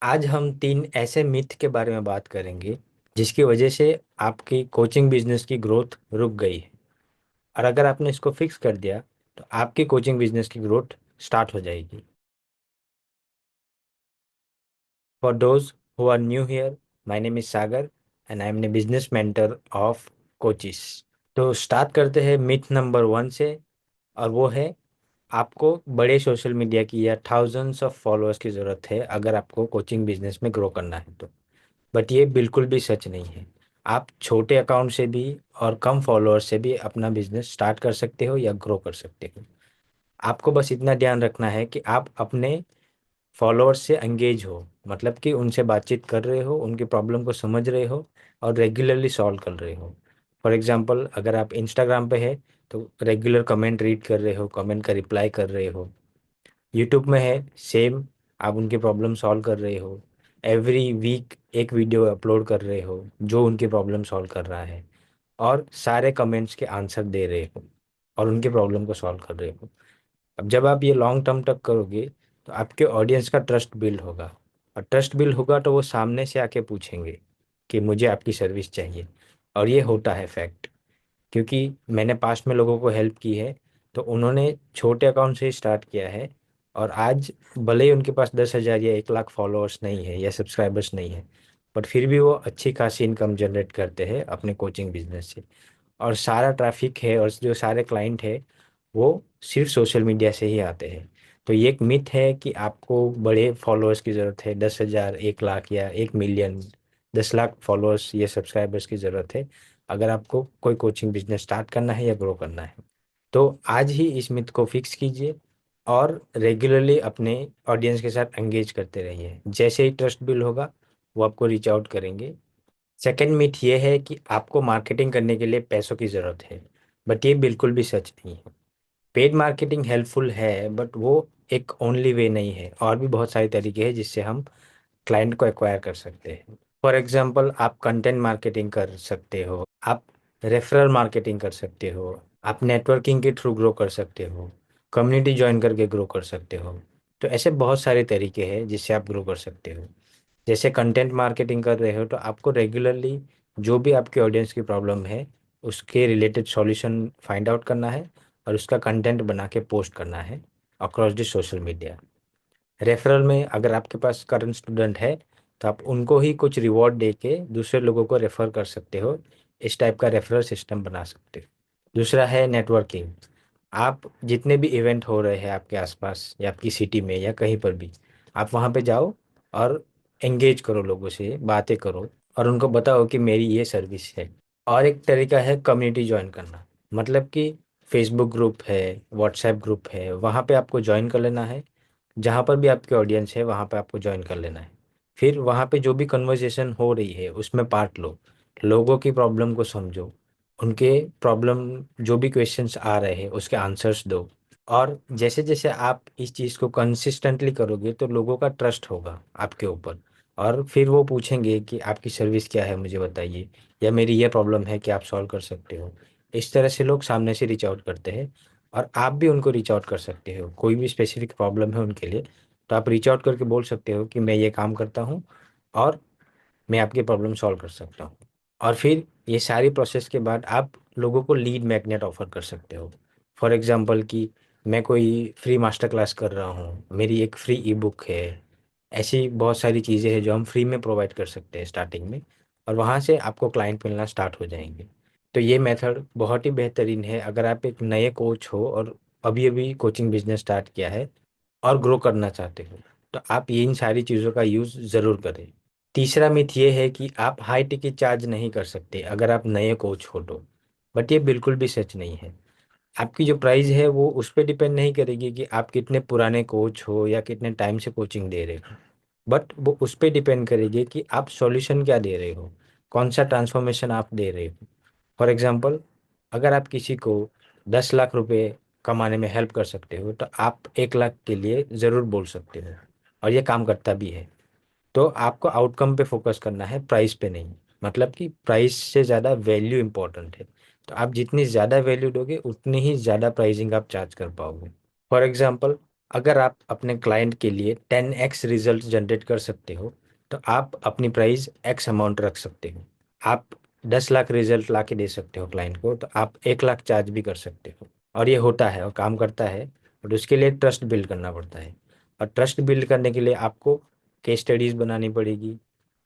आज हम तीन ऐसे मिथ के बारे में बात करेंगे जिसकी वजह से आपकी कोचिंग बिजनेस की ग्रोथ रुक गई है। और अगर आपने इसको फिक्स कर दिया तो आपकी कोचिंग बिजनेस की ग्रोथ स्टार्ट हो जाएगी। For those who are new here, my name is Sagar and I am a business mentor of coaches. तो स्टार्ट करते हैं मिथ नंबर वन से। और वो है, आपको बड़े सोशल मीडिया की या थाउजेंड्स ऑफ फॉलोअर्स की ज़रूरत है अगर आपको कोचिंग बिजनेस में ग्रो करना है तो। बट ये बिल्कुल भी सच नहीं है। आप छोटे अकाउंट से भी और कम फॉलोअर्स से भी अपना बिजनेस स्टार्ट कर सकते हो या ग्रो कर सकते हो। आपको बस इतना ध्यान रखना है कि आप अपने फॉलोअर्स से एंगेज हो, मतलब कि उनसे बातचीत कर रहे हो, उनकी प्रॉब्लम को समझ रहे हो और रेगुलरली सॉल्व कर रहे हो। फॉर एग्जांपल, अगर आप इंस्टाग्राम पे है तो रेगुलर कमेंट रीड कर रहे हो, कमेंट का रिप्लाई कर रहे हो। यूट्यूब में है सेम, आप उनकी प्रॉब्लम सॉल्व कर रहे हो। एवरी वीक एक वीडियो अपलोड कर रहे हो जो उनकी प्रॉब्लम सॉल्व कर रहा है, और सारे कमेंट्स के आंसर दे रहे हो और उनकी प्रॉब्लम को सॉल्व कर रहे हो। अब जब आप ये लॉन्ग टर्म तक करोगे तो आपके ऑडियंस का ट्रस्ट बिल्ड होगा। और ट्रस्ट बिल्ड होगा तो वो सामने से आके पूछेंगे कि मुझे आपकी सर्विस चाहिए। और ये होता है फैक्ट, क्योंकि मैंने पास्ट में लोगों को हेल्प की है। तो उन्होंने छोटे अकाउंट से ही स्टार्ट किया है, और आज भले ही उनके पास 10,000 या 1 लाख फॉलोअर्स नहीं है या सब्सक्राइबर्स नहीं है, बट फिर भी वो अच्छी खासी इनकम जनरेट करते हैं अपने कोचिंग बिजनेस से। और सारा ट्रैफिक है और जो सारे क्लाइंट है वो सिर्फ सोशल मीडिया से ही आते हैं। तो ये एक मिथ है कि आपको बड़े फॉलोअर्स की ज़रूरत है, 10,000, 1 लाख या 1 मिलियन, 10 लाख फॉलोअर्स या सब्सक्राइबर्स की ज़रूरत है अगर आपको कोई कोचिंग बिजनेस स्टार्ट करना है या ग्रो करना है। तो आज ही इस मिथ को फिक्स कीजिए और रेगुलरली अपने ऑडियंस के साथ एंगेज करते रहिए। जैसे ही ट्रस्ट बिल्ड होगा वो आपको रीच आउट करेंगे। सेकेंड मिथ ये है कि आपको मार्केटिंग करने के लिए पैसों की ज़रूरत है, बट ये बिल्कुल भी सच नहीं है। पेड मार्केटिंग हेल्पफुल है, बट वो एक ओनली वे नहीं है, और भी बहुत सारे तरीके हैं जिससे हम क्लाइंट को एक्वायर कर सकते हैं। फॉर एग्जाम्पल, आप कंटेंट मार्केटिंग कर सकते हो, आप रेफरल मार्केटिंग कर सकते हो, आप नेटवर्किंग के थ्रू ग्रो कर सकते हो, कम्युनिटी ज्वाइन करके ग्रो कर सकते हो। तो ऐसे बहुत सारे तरीके हैं जिससे आप ग्रो कर सकते हो। जैसे कंटेंट मार्केटिंग कर रहे हो तो आपको रेगुलरली जो भी आपके ऑडियंस की प्रॉब्लम है उसके रिलेटेड सॉल्यूशन फाइंड आउट करना है और उसका कंटेंट बना के पोस्ट करना है across the social media. Referral में अगर आपके पास करंट स्टूडेंट है तो आप उनको ही कुछ रिवॉर्ड दे के दूसरे लोगों को रेफर कर सकते हो। इस टाइप का रेफरल सिस्टम बना सकते हो। दूसरा है नेटवर्किंग। आप जितने भी इवेंट हो रहे हैं आपके आसपास या आपकी सिटी में या कहीं पर भी, आप वहाँ पे जाओ और एंगेज करो, लोगों से बातें करो और उनको बताओ कि मेरी ये सर्विस है। और एक तरीका है कम्युनिटी ज्वाइन करना, मतलब कि फेसबुक ग्रुप है, व्हाट्सएप ग्रुप है, वहाँ पे आपको ज्वाइन कर लेना है। जहाँ पर भी आपके ऑडियंस है वहाँ पे आपको ज्वाइन कर लेना है। फिर वहाँ पे जो भी कन्वर्सेशन हो रही है उसमें पार्ट लो, लोगों की प्रॉब्लम को समझो, उनके प्रॉब्लम जो भी क्वेश्चंस आ रहे हैं उसके आंसर्स दो। और जैसे जैसे आप इस चीज़ को कंसिस्टेंटली करोगे तो लोगों का ट्रस्ट होगा आपके ऊपर, और फिर वो पूछेंगे कि आपकी सर्विस क्या है मुझे बताइए, या मेरी ये प्रॉब्लम है कि आप सॉल्व कर सकते हो। इस तरह से लोग सामने से रीच आउट करते हैं, और आप भी उनको रीच आउट कर सकते हो। कोई भी स्पेसिफिक प्रॉब्लम है उनके लिए तो आप रीच आउट करके बोल सकते हो कि मैं ये काम करता हूँ और मैं आपकी प्रॉब्लम सॉल्व कर सकता हूँ। और फिर ये सारी प्रोसेस के बाद आप लोगों को लीड मैग्नेट ऑफर कर सकते हो। फॉर एग्जांपल कि मैं कोई फ्री मास्टर क्लास कर रहा हूँ, मेरी एक फ्री ई बुक है। ऐसी बहुत सारी चीज़ें हैं जो हम फ्री में प्रोवाइड कर सकते हैं स्टार्टिंग में, और वहाँ से आपको क्लाइंट मिलना स्टार्ट हो जाएंगे। तो ये मेथड बहुत ही बेहतरीन है अगर आप एक नए कोच हो और अभी अभी कोचिंग बिजनेस स्टार्ट किया है और ग्रो करना चाहते हो, तो आप इन सारी चीज़ों का यूज़ ज़रूर करें। तीसरा मिथ ये है कि आप हाई टिकट चार्ज नहीं कर सकते अगर आप नए कोच हो तो, बट ये बिल्कुल भी सच नहीं है। आपकी जो प्राइस है वो उस पर डिपेंड नहीं करेगी कि आप कितने पुराने कोच हो या कितने टाइम से कोचिंग दे रहे हो, बट वो उस पर डिपेंड करेगी कि आप सॉल्यूशन क्या दे रहे हो, कौन सा ट्रांसफॉर्मेशन आप दे रहे हो। फॉर एग्जांपल, अगर आप किसी को 10 लाख रुपए कमाने में हेल्प कर सकते हो तो आप 1 लाख के लिए ज़रूर बोल सकते हो, और ये काम करता भी है। तो आपको आउटकम पे फोकस करना है, प्राइस पे नहीं। मतलब कि प्राइस से ज़्यादा वैल्यू इंपॉर्टेंट है। तो आप जितनी ज़्यादा वैल्यू दोगे उतनी ही ज़्यादा प्राइसिंग आप चार्ज कर पाओगे। फॉर एग्जांपल, अगर आप अपने क्लाइंट के लिए 10x रिजल्ट जनरेट कर सकते हो तो आप अपनी प्राइस एक्स अमाउंट रख सकते हो। आप 10 लाख रिजल्ट ला के दे सकते हो क्लाइंट को तो आप 1 लाख चार्ज भी कर सकते हो। और ये होता है और काम करता है। और उसके लिए ट्रस्ट बिल्ड करना पड़ता है। और ट्रस्ट बिल्ड करने के लिए आपको केस स्टडीज बनानी पड़ेगी,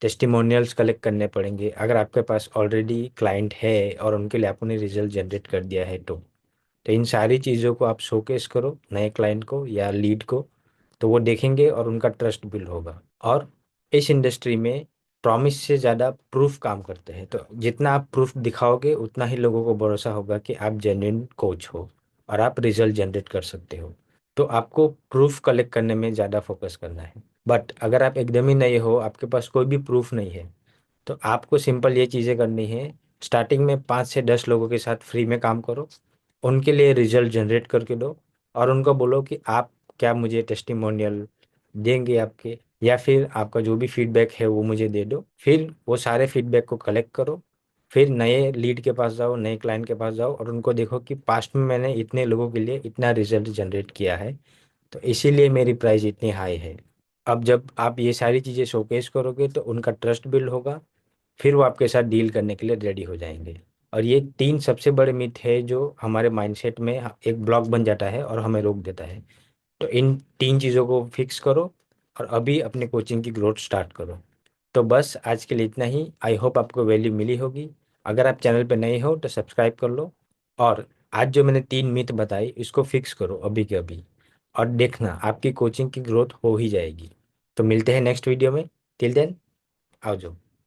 टेस्टिमोनियल्स कलेक्ट करने पड़ेंगे अगर आपके पास ऑलरेडी क्लाइंट है और उनके लिए आपने रिजल्ट जनरेट कर दिया है तो इन सारी चीज़ों को आप शोकेस करो नए क्लाइंट को या लीड को, तो वो देखेंगे और उनका ट्रस्ट बिल्ड होगा। और इस इंडस्ट्री में प्रॉमिस से ज़्यादा प्रूफ काम करते हैं, तो जितना आप प्रूफ दिखाओगे उतना ही लोगों को भरोसा होगा कि आप जेन्युइन कोच हो और आप रिजल्ट जनरेट कर सकते हो। तो आपको प्रूफ कलेक्ट करने में ज़्यादा फोकस करना है। बट अगर आप एकदम ही नए हो, आपके पास कोई भी प्रूफ नहीं है, तो आपको सिंपल ये चीज़ें करनी है। स्टार्टिंग में 5 से 10 लोगों के साथ फ्री में काम करो, उनके लिए रिजल्ट जनरेट करके दो और उनको बोलो कि आप क्या मुझे टेस्टिमोनियल देंगे आपके, या फिर आपका जो भी फीडबैक है वो मुझे दे दो। फिर वो सारे फीडबैक को कलेक्ट करो, फिर नए लीड के पास जाओ, नए क्लाइंट के पास जाओ और उनको देखो कि पास्ट में मैंने इतने लोगों के लिए इतना रिजल्ट जनरेट किया है, तो इसीलिए मेरी प्राइस इतनी हाई है। अब जब आप ये सारी चीज़ें शोकेस करोगे तो उनका ट्रस्ट बिल्ड होगा, फिर वो आपके साथ डील करने के लिए रेडी हो जाएंगे। और ये 3 सबसे बड़े मिथ है जो हमारे माइंडसेट में एक ब्लॉक बन जाता है और हमें रोक देता है। तो इन 3 चीज़ों को फिक्स करो और अभी अपने कोचिंग की ग्रोथ स्टार्ट करो। तो बस आज के लिए इतना ही। आई होप आपको वैल्यू मिली होगी। अगर आप चैनल पर नए हो तो सब्सक्राइब कर लो। और आज जो मैंने 3 मिथ बताई इसको फिक्स करो अभी के अभी, और देखना आपकी कोचिंग की ग्रोथ हो ही जाएगी। तो मिलते हैं नेक्स्ट वीडियो में। टिल देन, आओ जो।